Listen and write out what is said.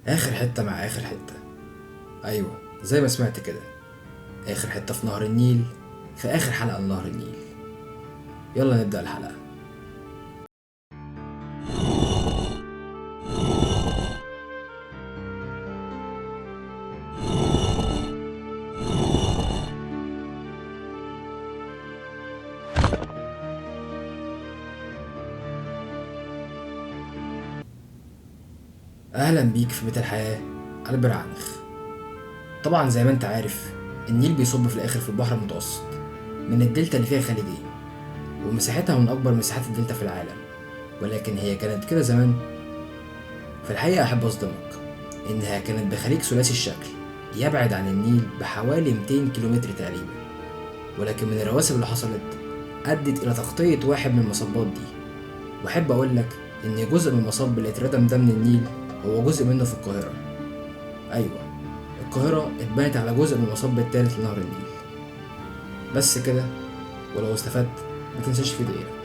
آخر حتة مع آخر حتة. أيوة، زي ما سمعت كده، آخر حتة في نهر النيل، في آخر حلقة لنهر النيل. يلا نبدأ الحلقة. أهلا بيك في بيت الحياة. أنا برعنخ. طبعا زي ما انت عارف، النيل بيصب في الآخر في البحر المتوسط، من الدلتا اللي فيها خليجين، ومساحتها من أكبر مساحات الدلتا في العالم. ولكن هي كانت كده زمان؟ في الحقيقة أحب أصدمك إنها كانت بخليج ثلاثي الشكل، يبعد عن النيل بحوالي 200 كيلومتر تقريبا. ولكن من الرواسب اللي حصلت أدت إلى تغطية واحد من المصبات دي. وأحب أقول لك إن جزء من المصب اللي اتردم ده من النيل هو جزء منه في القاهرة. أيوة، القاهرة اتبنت على جزء من المصب التالت لنهر النيل. بس كده. ولو استفدت، متنساش في دقيقة.